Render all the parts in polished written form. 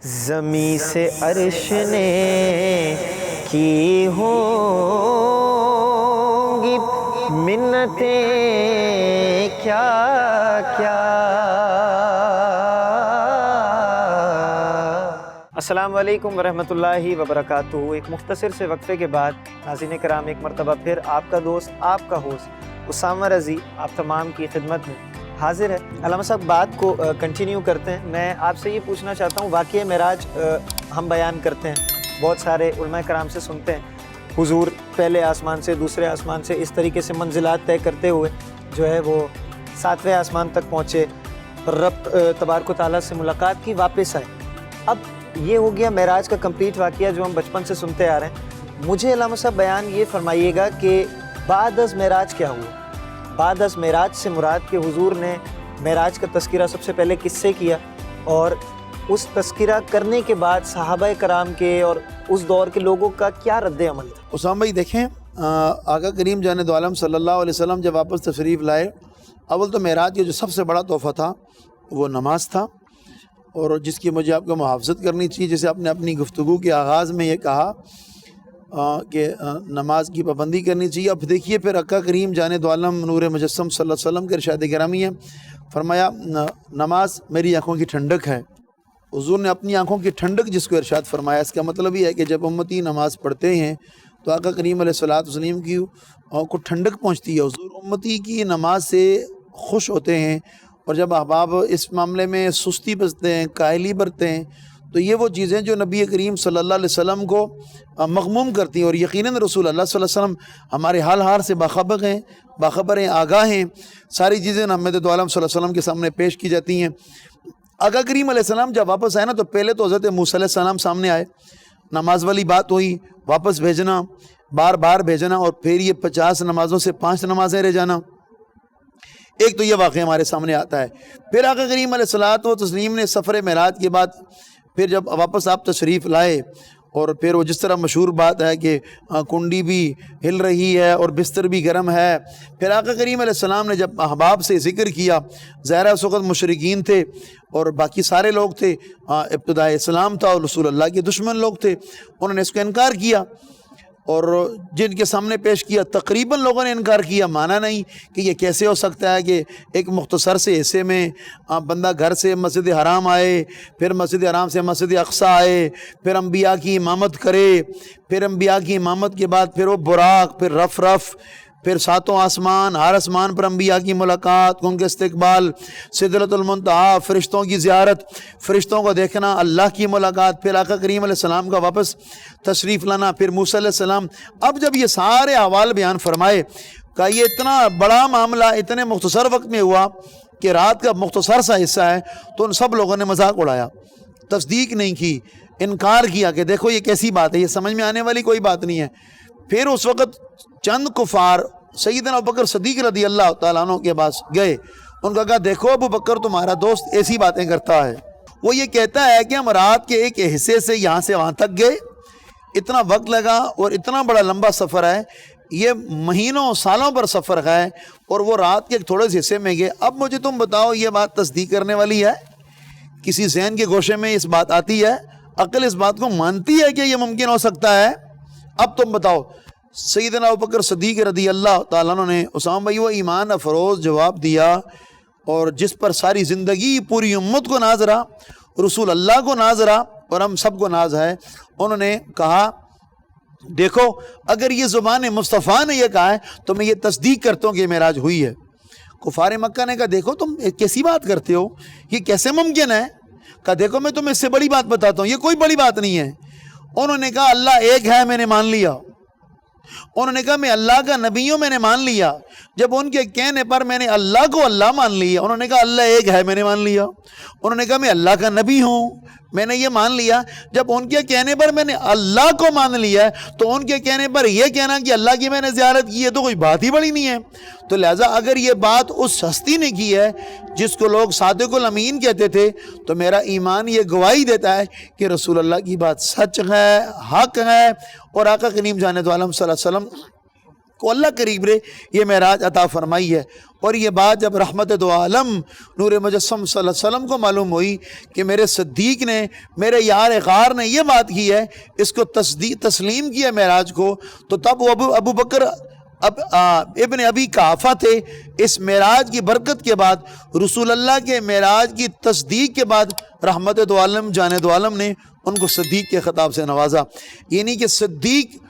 زمیں سے عرش نے کی ہوں گی منتیں کیا کیا۔ السلام علیکم ورحمۃ اللہ وبرکاتہ۔ ایک مختصر سے وقفے کے بعد ناظرین کرام ایک مرتبہ پھر آپ کا دوست، آپ کا ہوسٹ اسامہ رضی آپ تمام کی خدمت میں حاضر ہے۔ علامہ صاحب بات کو کنٹینیو کرتے ہیں۔ میں آپ سے یہ پوچھنا چاہتا ہوں، واقعہ معراج ہم بیان کرتے ہیں، بہت سارے علماء کرام سے سنتے ہیں، حضور پہلے آسمان سے دوسرے آسمان سے اس طریقے سے منزلات طے کرتے ہوئے جو ہے وہ 7ویں آسمان تک پہنچے، رب تبارک و تعالیٰ سے ملاقات کی، واپس آئے۔ اب یہ ہو گیا معراج کا کمپلیٹ واقعہ جو ہم بچپن سے سنتے آ رہے ہیں۔ مجھے علامہ صاحب بیان یہ فرمائیے گا کہ بعد از معراج کیا ہوا؟ بعد از معراج سے مراد کہ حضور نے معراج کا تذکرہ سب سے پہلے کس سے کیا، اور اس تذکرہ کرنے کے بعد صحابہ کرام کے اور اس دور کے لوگوں کا کیا رد عمل تھا؟ اسامہ بھائی دیکھیں، آقا کریم جان دو عالم صلی اللہ علیہ وسلم جب واپس تشریف لائے، اول تو معراج کا جو سب سے بڑا تحفہ تھا وہ نماز تھا، اور جس کی مجھے آپ کو محافظت کرنی چاہیے۔ جیسے آپ نے اپنی گفتگو کے آغاز میں یہ کہا کہ نماز کی پابندی کرنی چاہیے۔ اب دیکھیے پھر آقا کریم جان دو عالم نور مجسم صلی اللہ علیہ وسلم کے ارشاد گرامی ہے، فرمایا نماز میری آنکھوں کی ٹھنڈک ہے۔ حضور نے اپنی آنکھوں کی ٹھنڈک جس کو ارشاد فرمایا، اس کا مطلب یہ ہے کہ جب امتی نماز پڑھتے ہیں تو آقا کریم علیہ الصلوۃ والسلام کی کو ٹھنڈک پہنچتی ہے۔ حضور امتی کی نماز سے خوش ہوتے ہیں، اور جب احباب اس معاملے میں سستی برتتے ہیں، کاہلی برتتے ہیں، تو یہ وہ چیزیں جو نبی کریم صلی اللہ علیہ وسلم کو مغموم کرتی ہیں۔ اور یقیناً رسول اللہ صلی اللہ علیہ وسلم ہمارے حال حال سے باخبر ہیں، آگاہ ہیں، ساری چیزیں محمد دو عالم صلی اللہ علیہ وسلم کے سامنے پیش کی جاتی ہیں۔ آقا کریم علیہ السلام جب واپس آئے نا، تو پہلے تو حضرت موسیٰ علیہ السلام سامنے آئے، نماز والی بات ہوئی، واپس بھیجنا، بار بار بھیجنا، اور پھر یہ 50 نمازوں سے 5 نمازیں رہ جانا۔ ایک تو یہ واقعہ ہمارے سامنے آتا ہے۔ پھر آقا کریم علیہ الصلوۃ والتسلیم نے سفر معراج کے بعد پھر جب واپس آپ تشریف لائے، اور پھر وہ جس طرح مشہور بات ہے کہ کنڈی بھی ہل رہی ہے اور بستر بھی گرم ہے، پھر آقا کریم علیہ السلام نے جب احباب سے ذکر کیا، ظاہر اس وقت مشرکین تھے اور باقی سارے لوگ تھے، ابتدائے اسلام تھا اور رسول اللہ کے دشمن لوگ تھے، انہوں نے اس کو انکار کیا، اور جن کے سامنے پیش کیا تقریباً لوگوں نے انکار کیا، مانا نہیں کہ یہ کیسے ہو سکتا ہے کہ ایک مختصر سے حصے میں بندہ گھر سے مسجد حرام آئے، پھر مسجد حرام سے مسجد اقصیٰ آئے، پھر انبیاء کی امامت کرے، پھر انبیاء کی امامت کے بعد پھر وہ براق، پھر رف، پھر 7 آسمان، ہر آسمان پر انبیاء کی ملاقات، ان کے استقبال، سدرۃ المنتہا، فرشتوں کی زیارت، فرشتوں کو دیکھنا، اللہ کی ملاقات، پھر آقا کریم علیہ السلام کا واپس تشریف لانا، پھر موسیٰ علیہ السلام۔ اب جب یہ سارے احوال بیان فرمائے کہ یہ اتنا بڑا معاملہ اتنے مختصر وقت میں ہوا کہ رات کا مختصر سا حصہ ہے، تو ان سب لوگوں نے مذاق اڑایا، تصدیق نہیں کی، انکار کیا کہ دیکھو یہ کیسی بات ہے، یہ سمجھ میں آنے والی کوئی بات نہیں ہے۔ پھر اس وقت چند کفار سیدنا ابوبکر صدیق رضی اللہ تعالیٰ عنہ کے پاس گئے، ان کا کہا دیکھو ابو بکر تمہارا دوست ایسی باتیں کرتا ہے، وہ یہ کہتا ہے کہ ہم رات کے ایک حصے سے یہاں سے وہاں تک گئے، اتنا وقت لگا اور اتنا بڑا لمبا سفر ہے، یہ مہینوں سالوں پر سفر ہے، اور وہ رات کے ایک تھوڑے سے حصے میں گئے۔ اب مجھے تم بتاؤ یہ بات تصدیق کرنے والی ہے؟ کسی ذہن کے گوشے میں اس بات آتی ہے؟ عقل اس بات کو مانتی ہے کہ یہ ممکن ہو سکتا ہے؟ اب تم بتاؤ۔ سیدنا ابوبکر صدیق رضی اللہ تعالیٰ عنہ نے اسامہ بھائی وہ ایمان افروز جواب دیا، اور جس پر ساری زندگی پوری امت کو ناز رہا، رسول اللہ کو ناز رہا، اور ہم سب کو ناز ہے۔ انہوں نے کہا دیکھو اگر یہ زبان مصطفیٰ نے یہ کہا ہے تو میں یہ تصدیق کرتا ہوں کہ معراج ہوئی ہے۔ کفار مکہ نے کہا دیکھو تم کیسی بات کرتے ہو، یہ کیسے ممکن ہے؟ کہا دیکھو میں تمہیں اس سے بڑی بات بتاتا ہوں، یہ کوئی بڑی بات نہیں ہے۔ انہوں نے کہا اللہ ایک ہے، میں نے مان لیا۔ انہوں نے کہا میں اللہ کا نبی ہوں، میں نے مان لیا۔ جب ان کے کہنے پر میں نے اللہ کو اللہ مان لیا، انہوں نے کہا اللہ ایک ہے، میں نے مان لیا۔ انہوں نے کہا میں اللہ کا نبی ہوں، میں نے یہ مان لیا۔ جب ان کے کہنے پر میں نے اللہ کو مان لیا تو ان کے کہنے پر یہ کہنا کہ اللہ کی میں نے زیارت کی ہے تو کوئی بات ہی بڑی نہیں ہے۔ تو لہٰذا اگر یہ بات اس ہستی نے کی ہے جس کو لوگ صادق الامین کہتے تھے، تو میرا ایمان یہ گواہی دیتا ہے کہ رسول اللہ کی بات سچ ہے، حق ہے، اور آقا کریم جان دو عالم صلی اللہ علیہ وسلم کو اللہ قریب رہے، یہ معراج عطا فرمائی ہے۔ اور یہ بات جب رحمت دو عالم نور مجسم صلی اللہ علیہ وسلم کو معلوم ہوئی کہ میرے صدیق نے، میرے یار غار نے یہ بات کی ہے، اس کو تسلیم کیا معراج کو، تو تب وہ ابو بکر ابن ابی قحافہ تھے۔ اس معراج کی برکت کے بعد، رسول اللہ کے معراج کی تصدیق کے بعد، رحمت دو عالم جان دو عالم نے ان کو صدیق کے خطاب سے نوازا۔ یعنی کہ صدیق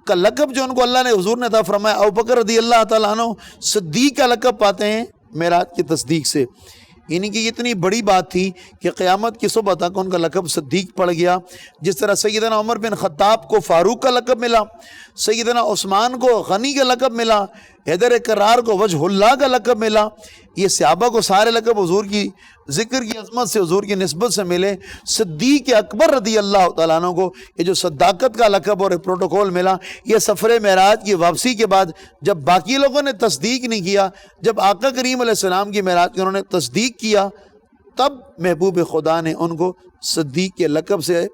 کا لقب جو ان کو اللہ نے حضور نے عطا فرمایا، ابوبکر رضی اللہ تعالیٰ عنہ صدیق کا لقب پاتے ہیں معراج کی تصدیق سے۔ یعنی کہ یہ اتنی بڑی بات تھی کہ قیامت کی صبح تک ان کا لقب صدیق پڑ گیا۔ جس طرح سیدنا عمر بن خطاب کو فاروق کا لقب ملا، سیدنا عثمان کو غنی کا لقب ملا، حیدر کرار کو وجہ اللہ کا لقب ملا، یہ صحابہ کو سارے لقب حضور کی ذکر کی عظمت سے، حضور کی نسبت سے ملے۔ صدیق اکبر رضی اللہ تعالیٰ عنہ کو یہ جو صداقت کا لقب اور پروٹوکول ملا، یہ سفر معراج کی واپسی کے بعد جب باقی لوگوں نے تصدیق نہیں کیا، جب آقا کریم علیہ السلام کی معراج کی انہوں نے تصدیق کیا، تب محبوب خدا نے ان کو صدیق کے لقب سے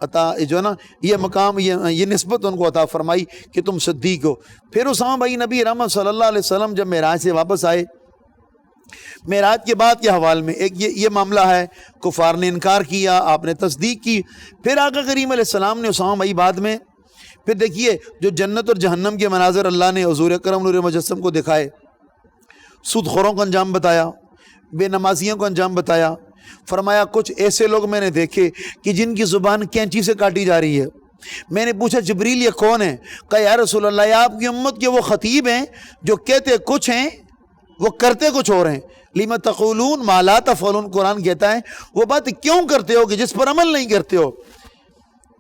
عطا جو ہے نا یہ مقام، یہ نسبت ان کو عطا فرمائی کہ تم صدیق ہو۔ پھر اسامہ بھائی نبی رحمت صلی اللہ علیہ وسلم جب معراج سے واپس آئے، معراج کے بعد کے حوال میں ایک یہ معاملہ ہے، کفار نے انکار کیا، آپ نے تصدیق کی، پھر آقا کریم علیہ السلام نے اسامہ بھائی بعد میں پھر دیکھیے جو جنت اور جہنم کے مناظر اللہ نے حضور اکرم نور مجسم کو دکھائے، سود خوروں کا انجام بتایا، بے نمازیوں کا انجام بتایا، فرمایا کچھ ایسے لوگ میں نے دیکھے کہ جن کی زبان کینچی سے کاٹی جا رہی ہے۔ میں نے پوچھا جبریل یہ کون ہے؟ کہا یا رسول اللہ، یا آپ کی امت کے وہ خطیب ہیں جو کہتے کچھ ہیں وہ کرتے کچھ اور ہیں۔ لِمَ تَقُولُونَ مَا لَا تَفْعَلُونَ قرآن کہتا ہے وہ بات کیوں کرتے ہو کہ جس پر عمل نہیں کرتے ہو۔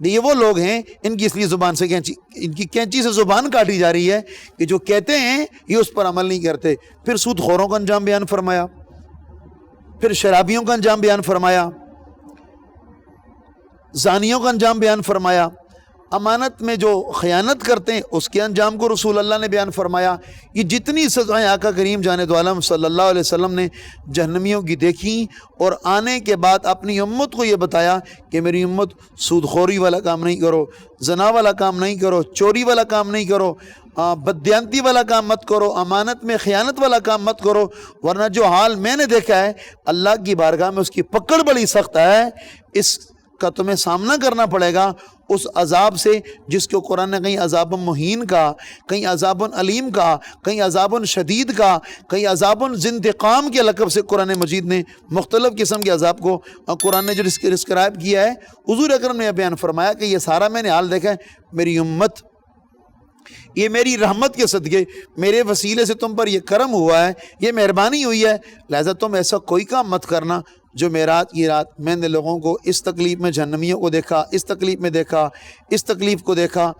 یہ وہ لوگ ہیں ان کی اس لیے زبان سے ان کی کینچی سے زبان کاٹی جا رہی ہے کہ جو کہتے ہیں یہ اس پر عمل نہیں کرتے۔ پھر سود خوروں کا انجام بیان فرمایا، پھر شرابیوں کا انجام بیان فرمایا، زانیوں کا انجام بیان فرمایا، امانت میں جو خیانت کرتے ہیں اس کے انجام کو رسول اللہ نے بیان فرمایا۔ یہ جتنی سزائیں آقا کریم جان دو عالم صلی اللہ علیہ وسلم نے جہنمیوں کی دیکھی، اور آنے کے بعد اپنی امت کو یہ بتایا کہ میری امت سود خوری والا کام نہیں کرو، زنا والا کام نہیں کرو، چوری والا کام نہیں کرو، بددیانتی والا کام مت کرو، امانت میں خیانت والا کام مت کرو، ورنہ جو حال میں نے دیکھا ہے اللہ کی بارگاہ میں اس کی پکڑ بڑی سخت ہے، اس کا تمہیں سامنا کرنا پڑے گا اس عذاب سے جس کو قرآن نے کہیں عذاب مہین کا، کہیں عذاب علیم کا، کہیں عذاب شدید کا، کہیں عذاب ذنتقام کے لقب سے قرآن مجید نے مختلف قسم کے عذاب کو قرآن نے جو ڈسکرائب کیا ہے، حضور اکرم نے بیان فرمایا کہ یہ سارا میں نے حال دیکھا ہے، میری امت یہ میری رحمت کے صدقے میرے وسیلے سے تم پر یہ کرم ہوا ہے، یہ مہربانی ہوئی ہے، لہذا تم ایسا کوئی کام مت کرنا جو معراج کی رات میں نے لوگوں کو اس تکلیف میں، جہنمیوں کو دیکھا، اس تکلیف میں دیکھا، اس تکلیف کو دیکھا۔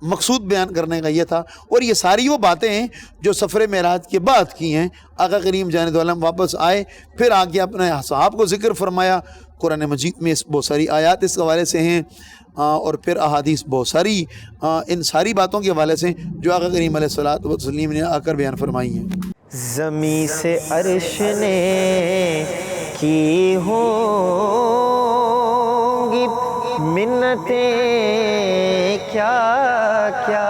مقصود بیان کرنے کا یہ تھا، اور یہ ساری وہ باتیں ہیں جو سفر معراج کے بعد کی ہیں۔ آقا کریم جان دو عالم واپس آئے، پھر آگے اپنے صحاب کو ذکر فرمایا، قرآن مجید میں بہت ساری آیات اس حوالے سے ہیں، اور پھر احادیث بہت ساری ان ساری باتوں کے حوالے سے جو آقا کریم علیہ الصلوۃ والتسلیم نے آ کر بیان فرمائی ہیں۔ زمیں سے عرش نے کی ہوں گی منتیں کیا کیا،